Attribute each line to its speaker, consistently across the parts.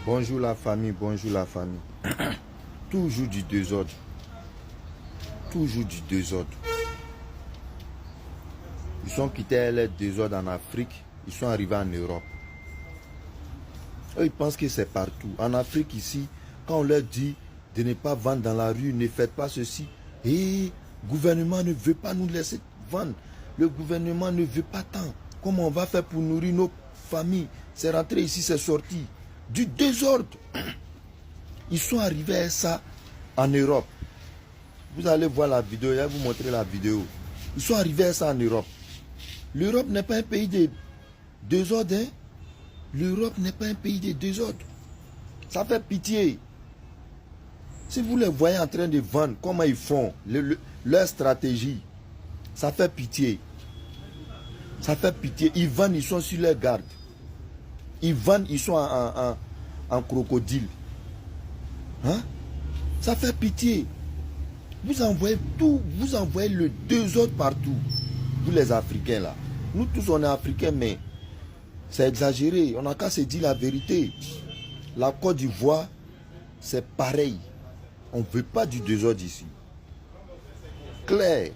Speaker 1: Bonjour la famille, bonjour la famille. Toujours du désordre. Toujours du désordre. Ils sont quittés les désordres en Afrique. Ils sont arrivés en Europe. Eux, ils pensent que c'est partout. En Afrique, ici, quand on leur dit de ne pas vendre dans la rue, ne faites pas ceci. Et le gouvernement ne veut pas nous laisser vendre. Le gouvernement ne veut pas tant. Comment on va faire pour nourrir nos familles? C'est rentré ici, c'est sorti. Du désordre. Ils sont arrivés à ça en Europe. Vous allez voir la vidéo, je vais vous montrer la vidéo. Ils sont arrivés à ça en Europe. L'Europe n'est pas un pays de désordre. Hein? L'Europe n'est pas un pays de désordre. Ça fait pitié. Si vous les voyez en train de vendre, comment ils font, leur stratégie, ça fait pitié. Ça fait pitié. Ils vendent, ils sont sur leur garde. Ils vendent, ils sont en crocodile. Hein? Ça fait pitié. Vous envoyez tout, vous envoyez le désordre partout. Vous les Africains là. Nous tous on est Africains, mais c'est exagéré. On n'a qu'à se dire la vérité. La Côte d'Ivoire, c'est pareil. On ne veut pas du désordre ici. Claire,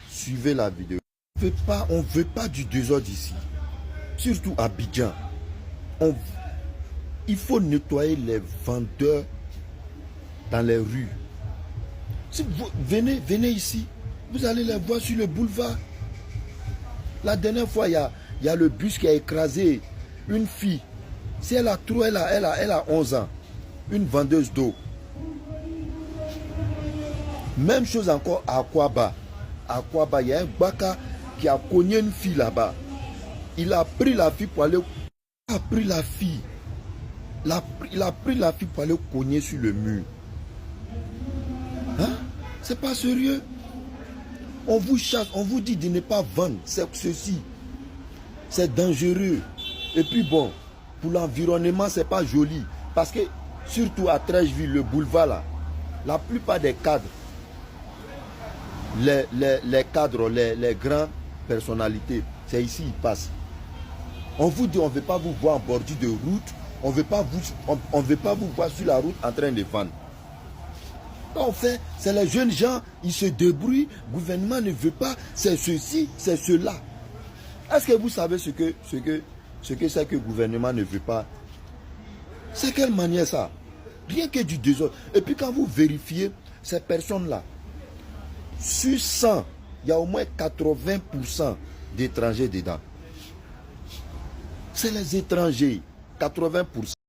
Speaker 1: suivez la vidéo. On ne veut pas du désordre ici. Surtout à Abidjan. Il faut nettoyer les vendeurs dans les rues. Si vous venez ici, vous allez les voir sur le boulevard. La dernière fois, il y a le bus qui a écrasé une fille. Si elle a trop, elle a 11 ans. Une vendeuse d'eau. Même chose encore à Akwaba. À Akwaba, il y a un baka qui a cogné une fille là-bas. Il a pris la fille pour aller... Il a pris la fille. Il a pris la fille pour aller cogner sur le mur. Hein? C'est pas sérieux. On vous chasse, on vous dit de ne pas vendre. C'est ceci. C'est dangereux. Et puis bon, pour l'environnement, c'est pas joli. Parce que, surtout à Trècheville, le boulevard là, la plupart des cadres, les cadres, les grandes personnalités, c'est ici ils passent. On vous dit, on ne veut pas vous voir en bordure de route. On ne veut pas vous voir sur la route en train de vendre. En fait, c'est les jeunes gens, ils se débrouillent, le gouvernement ne veut pas, c'est ceci, c'est cela. Est-ce que vous savez ce que c'est que le gouvernement ne veut pas? C'est quelle manière ça? Rien que du désordre. Et puis quand vous vérifiez ces personnes-là, sur 100, il y a au moins 80% d'étrangers dedans. C'est les étrangers, 80%.